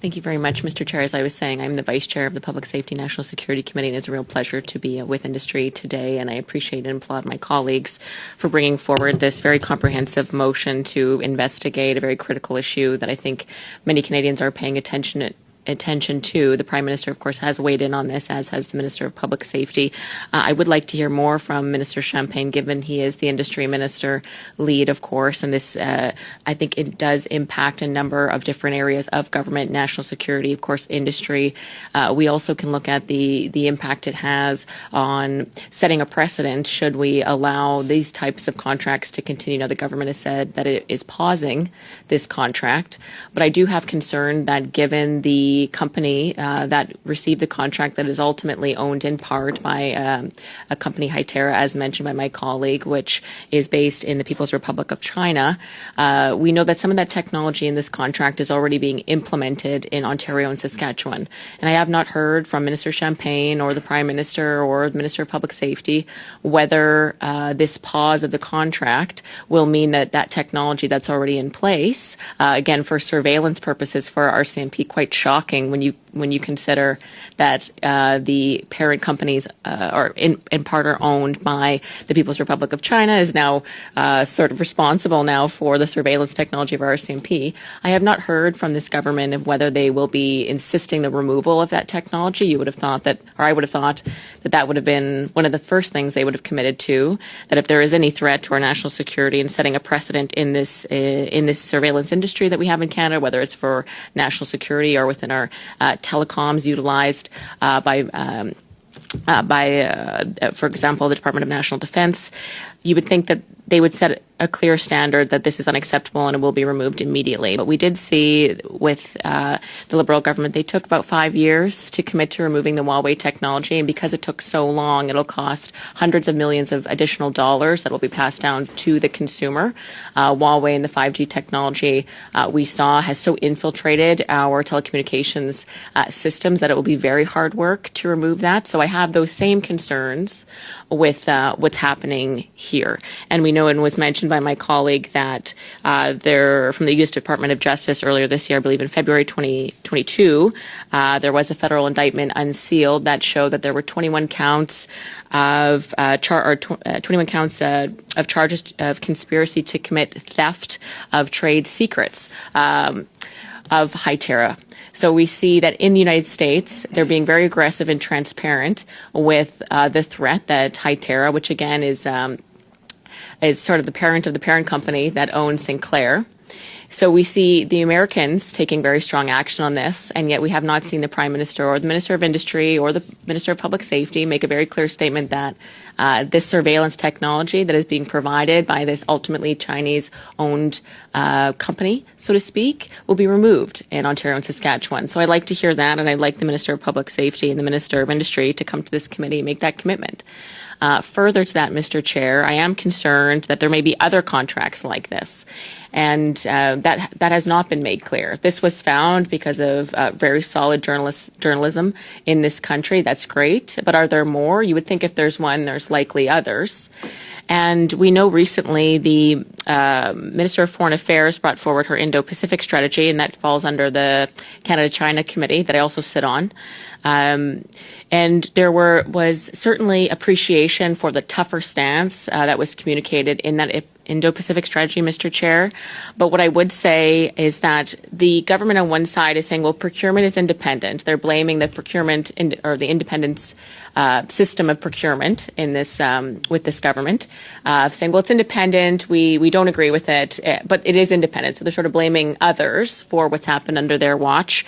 Thank you very much, Mr. Chair. As I was saying, I'm the Vice Chair of the Public Safety National Security Committee, and it's a real pleasure to be with industry today, and I appreciate and applaud my colleagues for bringing forward this very comprehensive motion to investigate a very critical issue that I think many Canadians are paying attention to. The Prime Minister, of course, has weighed in on this, as has the Minister of Public Safety. I would like to hear more from Minister Champagne, given he is the industry minister lead, of course, and this, I think it does impact a number of different areas of government, national security, of course, industry. We also can look at the impact it has on setting a precedent should we allow these types of contracts to continue. Now, the government has said that it is pausing this contract, but I do have concern that given the company that received the contract that is ultimately owned in part by a company, Hytera, as mentioned by my colleague, which is based in the People's Republic of China. We know that some of that technology in this contract is already being implemented in Ontario and Saskatchewan. And I have not heard from Minister Champagne or the Prime Minister or the Minister of Public Safety whether this pause of the contract will mean that that technology that's already in place, again, for surveillance purposes for RCMP, quite shocking when you consider that the parent companies are in part are owned by the People's Republic of China, is now sort of responsible now for the surveillance technology of RCMP. I have not heard from this government of whether they will be insisting the removal of that technology. You would have thought that, or I would have thought that that would have been one of the first things they would have committed to, that if there is any threat to our national security and setting a precedent in this surveillance industry that we have in Canada, whether it's for national security or within our telecoms utilized by, for example, the Department of National Defense, you would think that they would set a clear standard that this is unacceptable and it will be removed immediately. But we did see with the Liberal government, they took about 5 years to commit to removing the Huawei technology. And because it took so long, it'll cost hundreds of millions of additional dollars that will be passed down to the consumer. Huawei and the 5G technology we saw has so infiltrated our telecommunications systems that it will be very hard work to remove that. So I have those same concerns with what's happening here. And we know, and was mentioned by my colleague, that there, from the U.S. Department of Justice earlier this year, I believe in February 2022, there was a federal indictment unsealed that showed that there were 21 counts of 21 counts of charges of conspiracy to commit theft of trade secrets of Hytera. So we see that in the United States, they're being very aggressive and transparent with the threat that Hytera, which again is sort of the parent of the parent company that owns Sinclair. So we see the Americans taking very strong action on this, and yet we have not seen the Prime Minister or the Minister of Industry or the Minister of Public Safety make a very clear statement that this surveillance technology that is being provided by this ultimately Chinese-owned company, so to speak, will be removed in Ontario and Saskatchewan. So I'd like to hear that, and I'd like the Minister of Public Safety and the Minister of Industry to come to this committee and make that commitment. Further to that, Mr. Chair, I am concerned that there may be other contracts like this, and that has not been made clear. This was found because of very solid journalism in this country. That's great, but are there more? You would think if there's one, there's likely others. And we know recently the Minister of Foreign Affairs brought forward her Indo-Pacific strategy, and that falls under the Canada-China Committee that I also sit on. And there was certainly appreciation for the tougher stance that was communicated in that Indo-Pacific strategy, Mr. Chair. But what I would say is that the government on one side is saying, well, procurement is independent. They're blaming the procurement or the independence system of procurement in this with this government, saying, well, it's independent. We don't agree with it, but it is independent. So they're sort of blaming others for what's happened under their watch.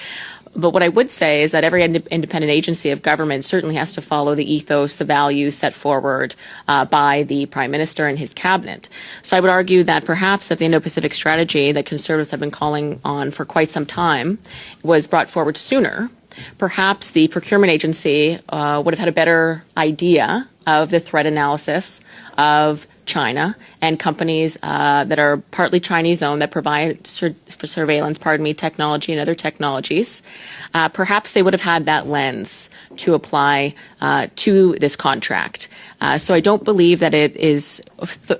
But what I would say is that every independent agency of government certainly has to follow the ethos, the values set forward by the Prime Minister and his cabinet. So I would argue that perhaps if the Indo-Pacific strategy that Conservatives have been calling on for quite some time was brought forward sooner, perhaps the procurement agency would have had a better idea of the threat analysis of China and companies that are partly Chinese-owned that provide for surveillance, technology and other technologies. Perhaps they would have had that lens to apply to this contract. So I don't believe that it is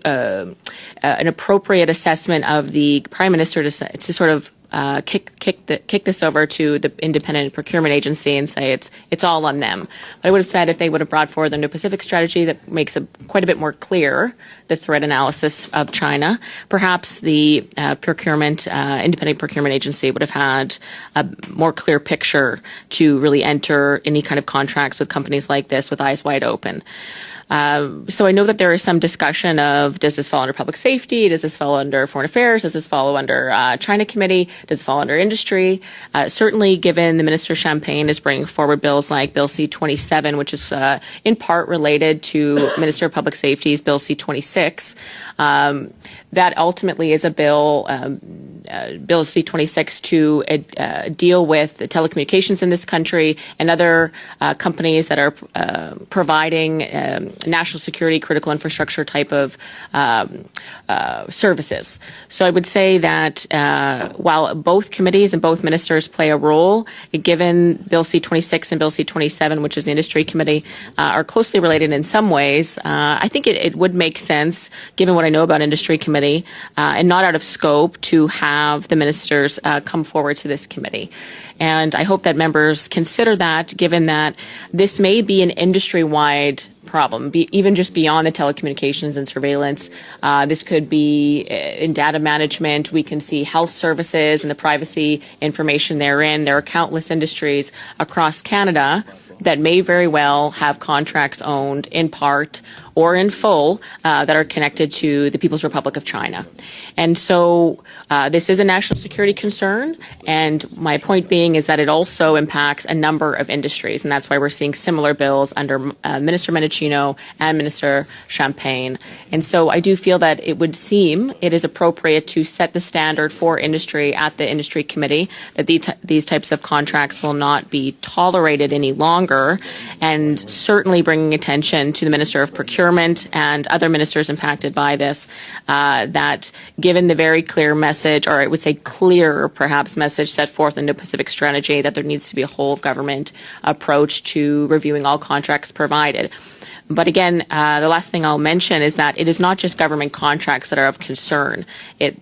an appropriate assessment of the Prime Minister to sort of kick this over to the independent procurement agency and say it's all on them. But I would have said if they would have brought forward the Indo-Pacific strategy that makes it quite a bit more clear the threat analysis of China, perhaps the independent procurement agency would have had a more clear picture to really enter any kind of contracts with companies like this with eyes wide open. So I know that there is some discussion of, does this fall under public safety? Does this fall under foreign affairs? Does this fall under China committee? Does it fall under industry? Certainly, given the Minister Champagne is bringing forward bills like Bill C-27, which is in part related to Minister of Public Safety's Bill C-26, that ultimately is a bill, Bill C-26, to deal with the telecommunications in this country and other companies that are providing national security, critical infrastructure type of services. So I would say that while both committees and both ministers play a role, given Bill C-26 and Bill C-27, which is the industry committee, are closely related in some ways, I think it would make sense, given what I know about industry committee, and not out of scope, to have the ministers come forward to this committee. And I hope that members consider that, given that this may be an industry-wide problem, even just beyond the telecommunications and surveillance. This could be in data management. We can see health services and the privacy information therein. There are countless industries across Canada that may very well have contracts owned in part or in full that are connected to the People's Republic of China. And so this is a national security concern, and my point being is that it also impacts a number of industries, and that's why we're seeing similar bills under Minister Mendicino and Minister Champagne. And so I do feel that it would seem it is appropriate to set the standard for industry at the industry committee, that these types of contracts will not be tolerated any longer, and certainly bringing attention to the Minister of Procurement and other ministers impacted by this, that given the very clear message, or I would say clearer perhaps message set forth in the Pacific strategy, that there needs to be a whole of government approach to reviewing all contracts provided. But again, the last thing I'll mention is that it is not just government contracts that are of concern.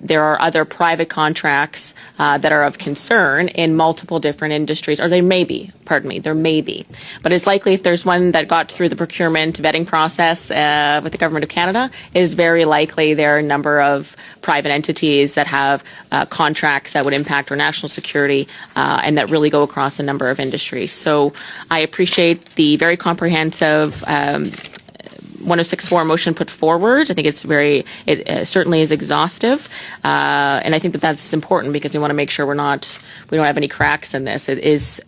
There are other private contracts that are of concern in multiple different industries, or there may be. But it's likely if there's one that got through the procurement vetting process with the Government of Canada, it is very likely there are a number of private entities that have contracts that would impact our national security and that really go across a number of industries. So I appreciate the very comprehensive 1064 motion put forward. I think it certainly is exhaustive, and I think that that's important because we want to make sure we don't have any cracks in this. It is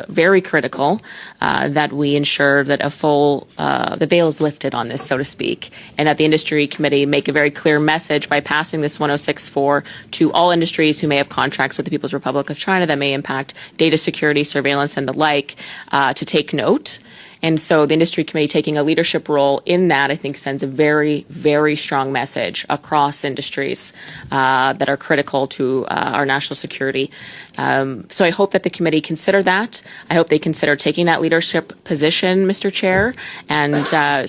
very critical that we ensure that the veil is lifted on this, so to speak, and that the industry committee make a very clear message by passing this 1064 to all industries who may have contracts with the People's Republic of China that may impact data security, surveillance, and the like, to take note. And so the industry committee taking a leadership role in that, I think, sends a very, very strong message across industries that are critical to our national security. So I hope that the committee consider that. I hope they consider taking that leadership position, Mr. Chair, and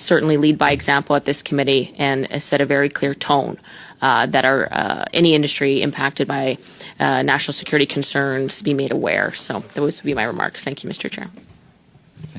certainly lead by example at this committee and set a very clear tone that any industry impacted by national security concerns be made aware. So those would be my remarks. Thank you, Mr. Chair.